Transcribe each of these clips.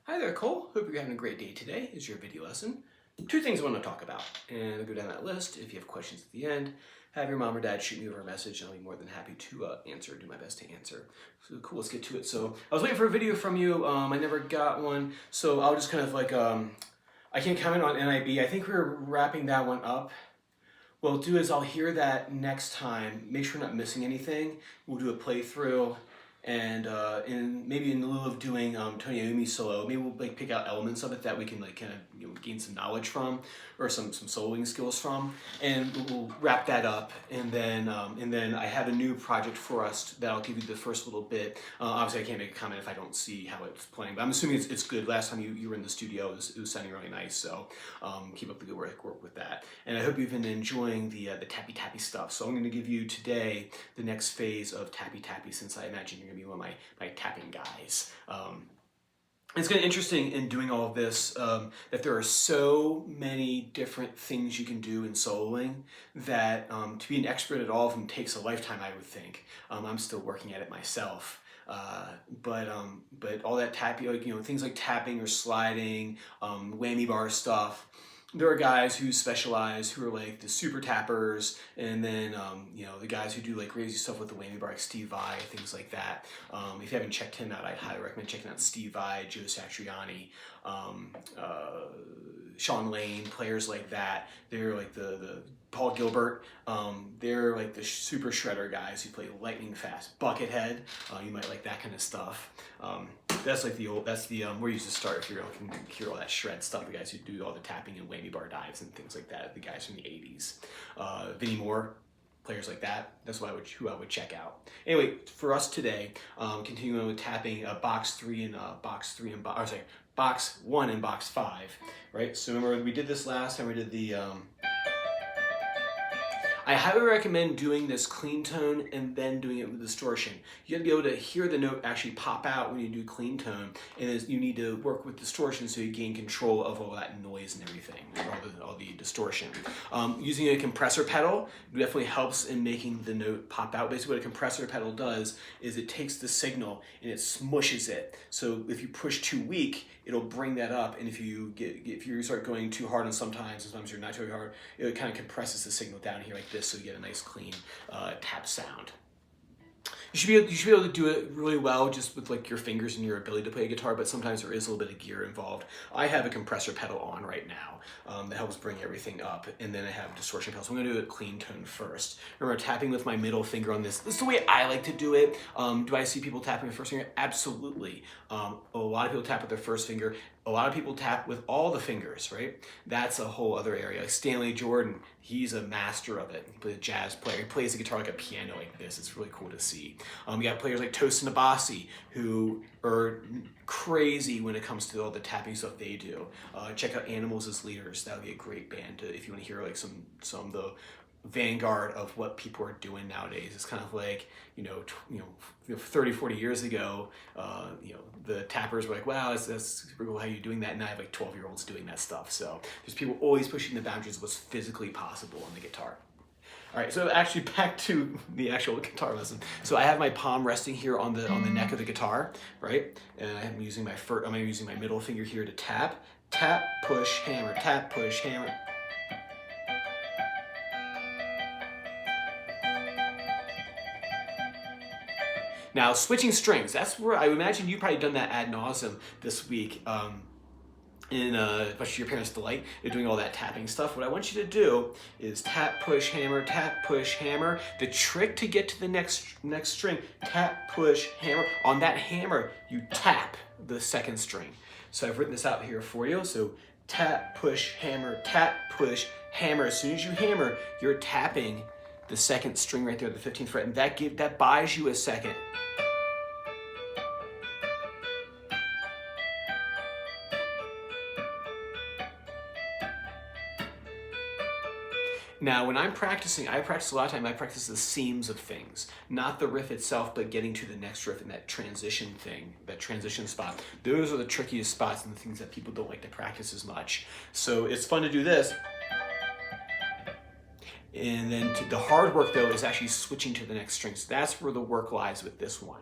Hi there, Cole. Hope you're having a great day today. Is your video lesson. Two things I want to talk about, and I'll go down that list. If you have questions at the end, have your mom or dad shoot me over a message, and I'll be more than happy to do my best to answer. So cool, let's get to it. So I was waiting for a video from you. I never got one, so I'll just kind of like, I can't comment on NIB. I think we're wrapping that one up. What I'll do is I'll hear that next time, make sure we're not missing anything. We'll do a playthrough. And maybe in lieu of doing Tony Iommi solo, maybe we'll like pick out elements of it that we can like kind of gain some knowledge from, or some soloing skills from, and we'll wrap that up. And then I have a new project for us that I'll give you the first little bit. Obviously, I can't make a comment if I don't see how it's playing, but I'm assuming it's good. Last time you were in the studio, it was sounding really nice. So keep up the good work with that. And I hope you've been enjoying the tappy tappy stuff. So I'm going to give you today the next phase of tappy tappy, since I imagine you're going to be one of my tapping guys. It's kind of interesting in doing all of this that there are so many different things you can do in soloing that to be an expert at all of them takes a lifetime, I would think. I'm still working at it myself. But all that tapping, like, things like tapping or sliding, whammy bar stuff, there are guys who specialize, who are like the super tappers, and then the guys who do like crazy stuff with the whammy bar, like Steve Vai, things like that. If you haven't checked him out, I'd highly recommend checking out Steve Vai, Joe Satriani, Sean Lane, players like that. They're like the Paul Gilbert. They're like the super shredder guys who play lightning fast. Buckethead, you might like that kind of stuff. That's like where you used to start if you're looking to hear all that shred stuff. The guys who do all the tapping and whammy bar dives and things like that. The guys from the 80s. Vinnie Moore, players like that. That's who I would check out. Anyway, for us today, continuing with tapping box 1 and box 5, right? So remember we did this last time. We did the. I highly recommend doing this clean tone and then doing it with distortion. You have to be able to hear the note actually pop out when you do clean tone, and you need to work with distortion so you gain control of all that noise and everything, all the distortion. Using a compressor pedal definitely helps in making the note pop out. Basically what a compressor pedal does is it takes the signal and it smushes it. So if you push too weak, it'll bring that up, and if you start going too hard, and sometimes you're not too hard, it kind of compresses the signal down here like this, so you get a nice clean tap sound. You should be able to do it really well just with like your fingers and your ability to play a guitar, but sometimes there is a little bit of gear involved. I have a compressor pedal on right now that helps bring everything up, and then I have distortion pedal. So I'm going to do a clean tone first. Remember, tapping with my middle finger on this. This is the way I like to do it. Do I see people tapping with first finger? Absolutely. A lot of people tap with their first finger. A lot of people tap with all the fingers, right? That's a whole other area. Like Stanley Jordan, he's a master of it. He's a jazz player. He plays the guitar like a piano like this. It's really cool to see. We got players like Tosin Abasi, who are crazy when it comes to all the tapping stuff they do. Check out Animals as Leaders. That would be a great band if you want to hear like some of the vanguard of what people are doing nowadays. It's kind of like 30, 40 years ago, the tappers were like, wow, that's super cool how you're doing that. And now I have like 12-year-olds doing that stuff. So there's people always pushing the boundaries of what's physically possible on the guitar. All right, so actually back to the actual guitar lesson. So I have my palm resting here on the neck of the guitar, right? And I'm using my middle finger here to tap, push, hammer, tap, push, hammer. Now, switching strings, that's where I imagine you've probably done that ad nauseum this week in much to your parents' delight. You're doing all that tapping stuff. What I want you to do is tap, push, hammer, tap, push, hammer. The trick to get to the next string, tap, push, hammer. On that hammer, you tap the second string. So I've written this out here for you. So tap, push, hammer, tap, push, hammer. As soon as you hammer, you're tapping the second string right there, the 15th fret, and that buys you a second. Now, when I'm practicing, I practice a lot of time, I practice the seams of things, not the riff itself, but getting to the next riff and that transition thing, that transition spot. Those are the trickiest spots and the things that people don't like to practice as much. So it's fun to do this. And then the hard work, though, is actually switching to the next string. So that's where the work lies with this one.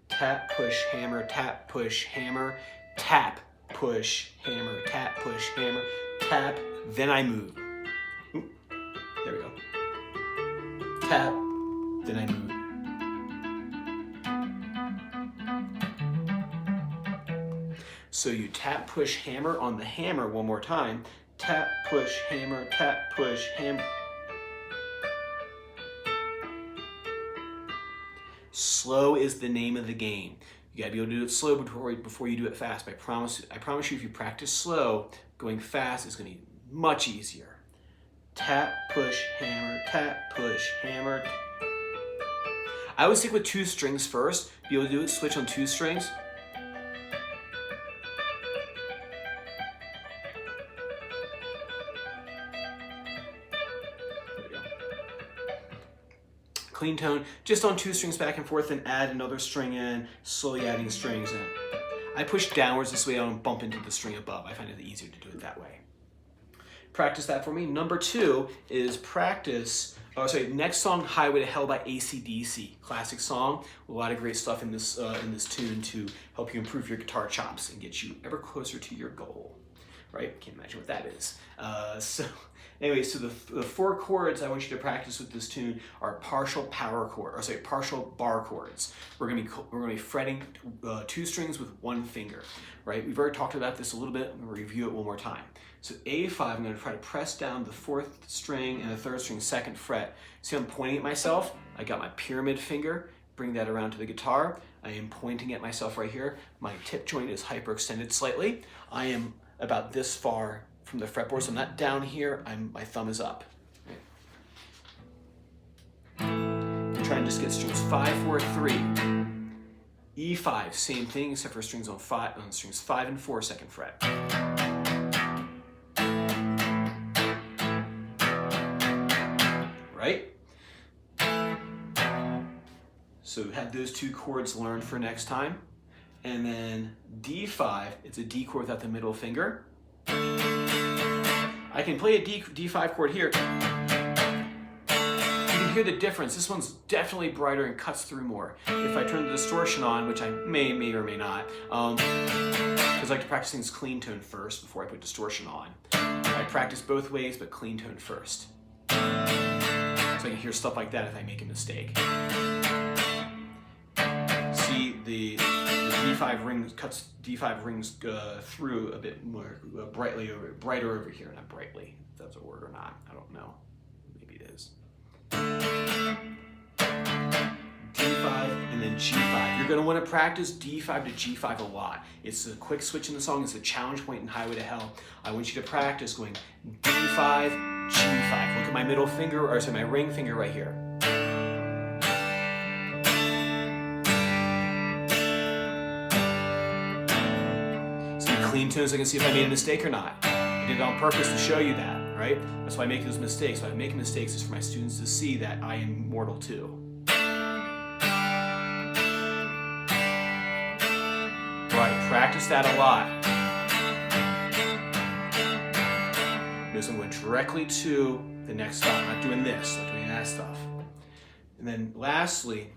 Tap, push, hammer, tap, push, hammer, tap, push, hammer, tap, push, hammer, tap, then I move. Oop, there we go. Tap, then I move. So you tap, push, hammer on the hammer one more time. Tap, push, hammer, tap, push, hammer. Slow is the name of the game. You gotta be able to do it slow before you do it fast. But I promise you, if you practice slow, going fast is gonna be much easier. Tap, push, hammer, tap, push, hammer. I would stick with 2 strings first. Be able to do it, switch on 2 strings. Clean tone, just on 2 strings back and forth, and add another string in, slowly adding strings in. I push downwards this way, I don't bump into the string above. I find it easier to do it that way. Practice that for me. Number 2 is next song, Highway to Hell by AC/DC. Classic song, a lot of great stuff in this tune to help you improve your guitar chops and get you ever closer to your goal. Right? Can't imagine what that is. So the 4 chords I want you to practice with this tune are partial bar chords. We're gonna be fretting 2 strings with 1 finger, right? We've already talked about this a little bit. I'm gonna review it one more time. So A5, I'm gonna try to press down the 4th string and the 3rd string 2nd fret. See, I'm pointing at myself. I got my pyramid finger. Bring that around to the guitar. I am pointing at myself right here. My tip joint is hyperextended slightly. I am about this far from the fretboard, so I'm not down here, my thumb is up. Right. I'm trying to just get strings 5, 4, 3. E5, same thing, except for strings on strings 5 and 4, 2nd fret. Right? So have those 2 chords learned for next time. And then D5, it's a D chord without the middle finger. I can play a D5 chord here. You can hear the difference. This one's definitely brighter and cuts through more. If I turn the distortion on, which I may or may not, because I like to practice things clean tone first before I put distortion on. I practice both ways, but clean tone first. So I can hear stuff like that if I make a mistake. See, the D5 ring cuts D5 rings through a bit more brighter over here, not brightly, if that's a word or not. I don't know. Maybe it is. D5 and then G5. You're going to want to practice D5 to G5 a lot. It's a quick switch in the song. It's a challenge point in Highway to Hell. I want you to practice going D5, G5. Look at my middle finger, or sorry, my ring finger right here. Clean tunes, I can see if I made a mistake or not. I did it on purpose to show you that, right? That's why I make those mistakes. Why I make mistakes is for my students to see that I am mortal too. Right, practice that a lot. Notice I'm going directly to the next stop. I'm not doing this, not doing that stuff. And then lastly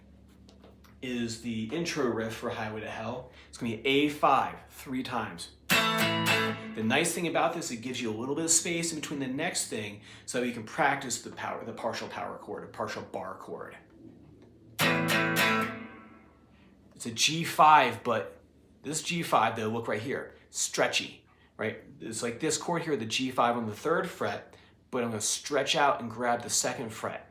is the intro riff for Highway to Hell. It's going to be A5 3 times. The nice thing about this, it gives you a little bit of space in between the next thing so that you can practice the partial power chord, a partial bar chord. It's a G5, but this G5, though, look right here, stretchy, right? It's like this chord here, the G5 on the 3rd fret, but I'm going to stretch out and grab the 2nd fret,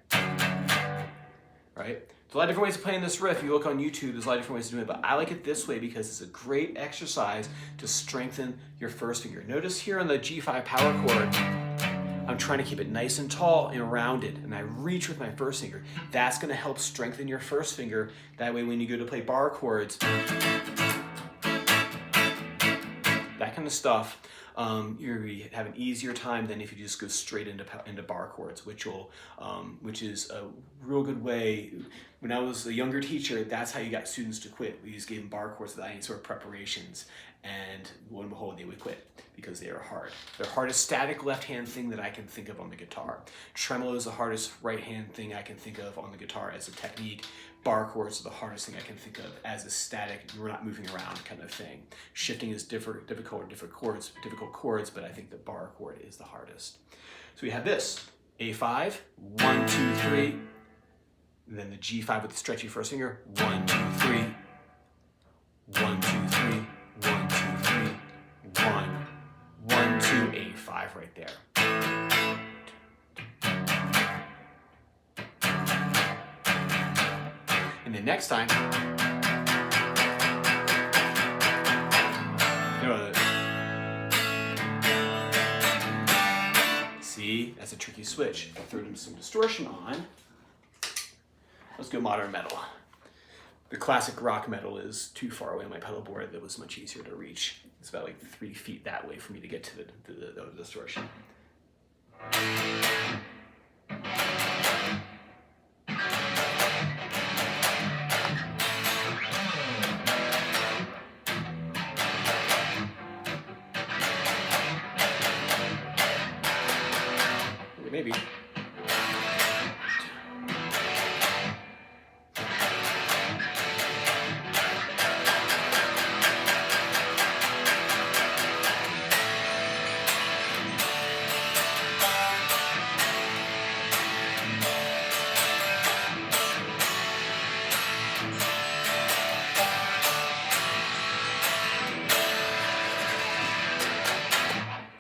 right? There's a lot of different ways of playing this riff. If you look on YouTube, there's a lot of different ways to do it, but I like it this way because it's a great exercise to strengthen your 1st finger. Notice here on the G5 power chord, I'm trying to keep it nice and tall and rounded, and I reach with my 1st finger. That's going to help strengthen your 1st finger. That way when you go to play bar chords, that kind of stuff, you're going to have an easier time than if you just go straight into bar chords, which is a real good way. When I was a younger teacher, that's how you got students to quit. We just gave them bar chords without any sort of preparations, and lo and behold, they would quit because they are hard. They're the hardest static left-hand thing that I can think of on the guitar. Tremolo is the hardest right-hand thing I can think of on the guitar as a technique, bar chords are the hardest thing I can think of as a static, we're not moving around kind of thing. Shifting is difficult chords, but I think the bar chord is the hardest. So we have this, A5, 1, 2, 3, and then the G5 with the stretchy first finger, 1, 2, 3, 1, 2, 3, 1, 2, 3, 1, 1, 2, A5 right there. And then next time, see, that's a tricky switch. If I throw some distortion on, let's go modern metal. The classic rock metal is too far away on my pedal board. That was much easier to reach. It's about like 3 feet that way for me to get to the distortion. Maybe.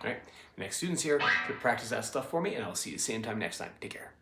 All right, next student's here to practice that stuff for me, and I'll see you same time next time. Take care.